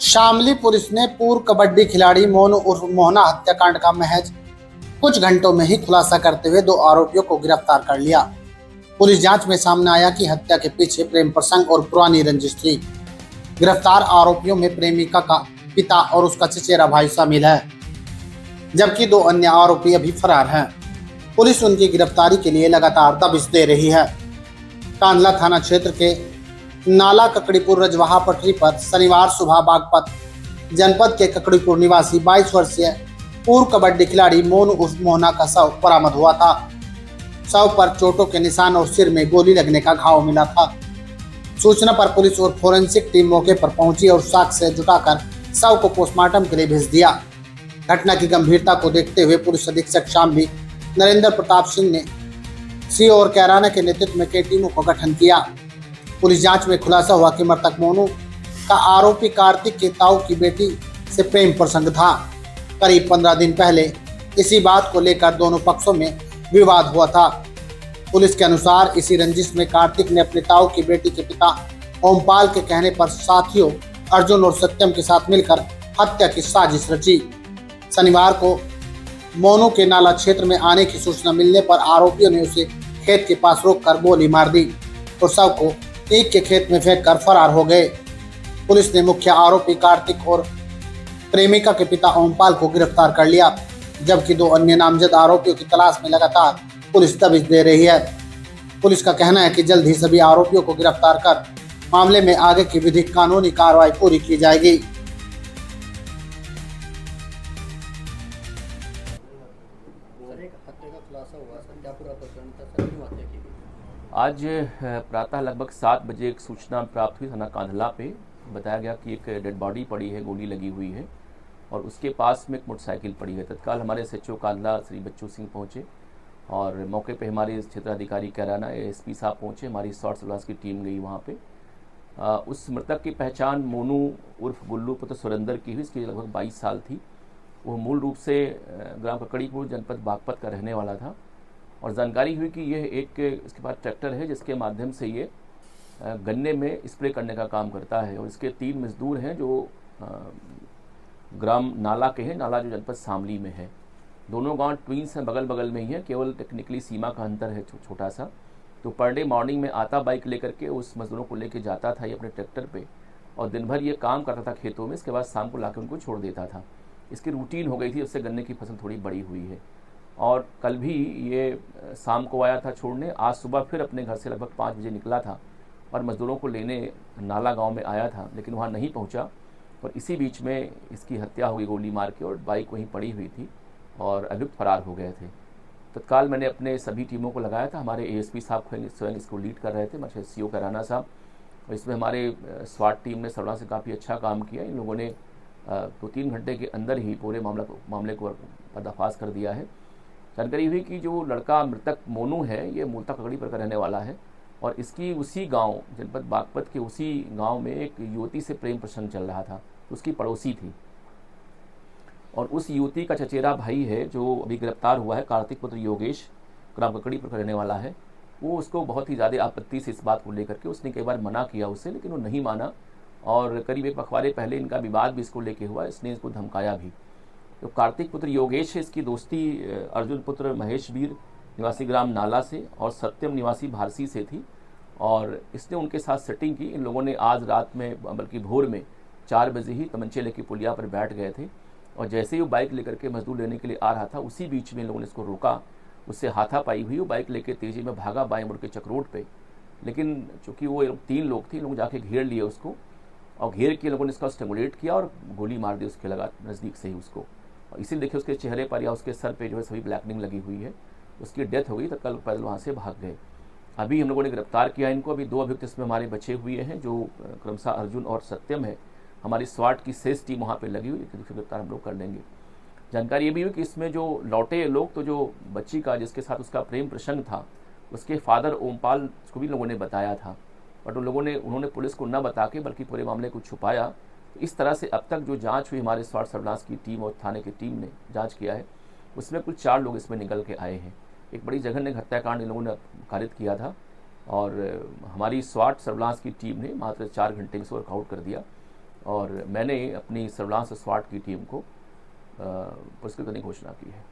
Shamli police ने पूर्व कबड्डी खिलाड़ी मोनू उर्फ मोहना हत्याकांड का महज कुछ घंटों में ही खुलासा करते हुए 2 आरोपियों को गिरफ्तार कर लिया। पुलिस जांच में सामने आया कि हत्या के पीछे प्रेम प्रसंग और पुरानी रंजिश थी। गिरफ्तार आरोपियों में प्रेमिका का पिता और उसका चचेरा भाई शामिल है, जबकि 2 अन्य आरोपी अभी फरार हैं। पुलिस उनकी गिरफ्तारी के लिए लगातार दबिश दे रही है। कांधला थाना क्षेत्र के नाला ककड़ीपुर रजवाहा पटरी पर शनिवार सुबह बागपत जनपद के ककड़ीपुर निवासी 22 वर्षीय पूर्व कबड्डी खिलाड़ी मोनू उर्फ मोहना का शव बरामद हुआ था। शव पर चोटों के निशान और सिर में गोली लगने का घाव मिला था। सूचना पर पुलिस और फोरेंसिक टीम मौके पर पहुंची और साक्ष्य जुटाकर शव को पोस्टमार्टम के लिए भेज दिया। घटना की गंभीरता को देखते हुए पुलिस अधीक्षक शामली नरेंद्र प्रताप सिंह ने सीओ और कैराना के नेतृत्व में कई टीमों का गठन किया। पुलिस जांच में खुलासा हुआ कि मृतक मोनू का आरोपी कार्तिक के ताऊ की बेटी से प्रेम प्रसंग था। करीब 15 दिन पहले इसी बात को लेकर दोनों पक्षों में विवाद हुआ था। पुलिस के अनुसार इसी रंजिश में कार्तिक ने अपने ताऊ की बेटी के पिता ओमपाल के कहने पर साथियों अर्जुन और सत्यम के साथ मिलकर हत्या की साजिश रची। शनिवार को मोनू के नाला क्षेत्र में आने की सूचना मिलने पर आरोपियों ने उसे खेत के पास रोककर गोली मार दी और शव को ईख के खेत में फेंककर फरार हो गए। पुलिस ने मुख्य आरोपी कार्तिक और प्रेमिका के पिता ओमपाल को गिरफ्तार कर लिया, जबकि 2 अन्य नामजद आरोपियों की तलाश में लगातार पुलिस दबिश दे रही है। पुलिस का कहना है कि जल्द ही सभी आरोपियों को गिरफ्तार कर मामले में आगे की विधिक कानूनी कार्रवाई पूरी की जाएगी। आज प्रातः लगभग 7 बजे एक सूचना प्राप्त हुई थाना कांधला पे। बताया गया कि एक डेड बॉडी पड़ी है, गोली लगी हुई है और उसके पास में एक मोटरसाइकिल पड़ी है। तत्काल हमारे एसएचओ कांधला श्री बच्चू सिंह पहुंचे और मौके पे हमारे क्षेत्राधिकारी कैराना एएसपी साहब पहुंचे। हमारी शॉर्ट सर्विलांस की टीम गई वहाँ पे। उस मृतक की पहचान मोनू उर्फ गुल्लू पुत्र सुरेंद्र की हुई। इसकी लगभग 22 साल थी। वो मूल रूप से ग्राम ककड़ीपुर जनपद बागपत का रहने वाला था और जानकारी हुई कि यह एक इसके पास ट्रैक्टर है जिसके माध्यम से ये गन्ने में स्प्रे करने का काम करता है और इसके 3 मजदूर हैं जो ग्राम नाला के हैं। नाला जो जनपद शामली में है। दोनों गांव ट्विंस हैं, बगल बगल में ही है, केवल टेक्निकली सीमा का अंतर है छोटा सा। तो पर डे मॉर्निंग में आता बाइक लेकर के उस मजदूरों को लेके जाता था ये अपने ट्रैक्टर पे और दिन भर ये काम करता था खेतों में। इसके बाद शाम को लाकर उनको छोड़ देता था। इसकी रूटीन हो गई थी। उससे गन्ने की फसल थोड़ी बड़ी हुई है और कल भी ये शाम को आया था छोड़ने। आज सुबह फिर अपने घर से लगभग 5 बजे निकला था और मजदूरों को लेने नाला गांव में आया था, लेकिन वहां नहीं पहुंचा और इसी बीच में इसकी हत्या हो गई गोली मार के और बाइक वहीं पड़ी हुई थी और अभियुक्त फरार हो गए थे। तत्काल मैंने अपने सभी टीमों को लगाया था। हमारे एएसपी साहब स्वयं इसको लीड कर रहे थे, हमारे सीओ कैराना साहब, और इसमें हमारे स्वाट टीम ने सर्विलांस से काफ़ी अच्छा काम किया। इन लोगों ने 2-3 घंटे के अंदर ही पूरे मामले को पर्दाफाश कर दिया है। जानकारी हुई कि जो लड़का मृतक मोनू है ये मूलतः ककड़ीपुर का रहने वाला है और इसकी उसी गांव जनपद बागपत के उसी गांव में एक युवती से प्रेम प्रसंग चल रहा था। उसकी पड़ोसी थी और उस युवती का चचेरा भाई है जो अभी गिरफ्तार हुआ है, कार्तिक पुत्र योगेश, ग्राम ककड़ीपुर का रहने वाला है। वो उसको बहुत ही ज़्यादा आपत्ति से इस बात को लेकर के उसने कई बार मना किया उससे, लेकिन वो नहीं माना और करीब 1 पखवाड़े पहले इनका विवाद भी इसको लेके हुआ। इसने इसको धमकाया भी। तो कार्तिक पुत्र योगेश है, इसकी दोस्ती अर्जुन पुत्र महेश वीर निवासी ग्राम नाला से और सत्यम निवासी भारसी से थी और इसने उनके साथ सेटिंग की। इन लोगों ने आज रात में बल्कि भोर में 4 बजे ही तमंचे लेके पुलिया पर बैठ गए थे और जैसे ही वो बाइक लेकर के मजदूर लेने के लिए आ रहा था उसी बीच में इन लोगों ने इसको रोका। उससे हाथापाई हुई। वो बाइक लेके तेजी में भागा बाएं मुड़ के चक्रोड पे, लेकिन चूंकि वो 3 लोग थे, इन लोग जाके घेर लिए उसको और घेर के लोगों ने इसका स्टिमुलेट किया और गोली मार दी उसके लगा नज़दीक से ही उसको। और इसीलिए देखिए उसके चेहरे पर या उसके सर पे जो है सभी ब्लैकनिंग लगी हुई है। उसकी डेथ हो गई। तत्काल पैदल वहाँ से भाग गए। अभी हम लोगों ने गिरफ्तार किया इनको। अभी 2 अभियुक्त इसमें हमारे बचे हुए हैं जो क्रमशः अर्जुन और सत्यम है। हमारी स्वाट की शेष टीम वहाँ पे लगी हुई है, गिरफ्तार हम लोग कर लेंगे। जानकारी ये भी हुई कि इसमें जो लौटे लोग, तो जो बच्ची का जिसके साथ उसका प्रेम प्रसंग था उसके फादर ओमपाल को भी लोगों ने बताया था, बट उन्होंने पुलिस को न बता के बल्कि पूरे मामले को छुपाया। तो इस तरह से अब तक जो जांच हुई हमारे स्वाट सर्विलांस की टीम और थाने की टीम ने जांच किया है उसमें कुल 4 लोग इसमें निकल के आए हैं। एक बड़ी जघन्य हत्याकांड इन लोगों ने कारित किया था और हमारी स्वाट सर्विलांस की टीम ने मात्र 4 घंटे में इसको वर्कआउट कर दिया और मैंने अपनी सर्विलांस स्वाट की टीम को पुरस्कृत करने की घोषणा की है।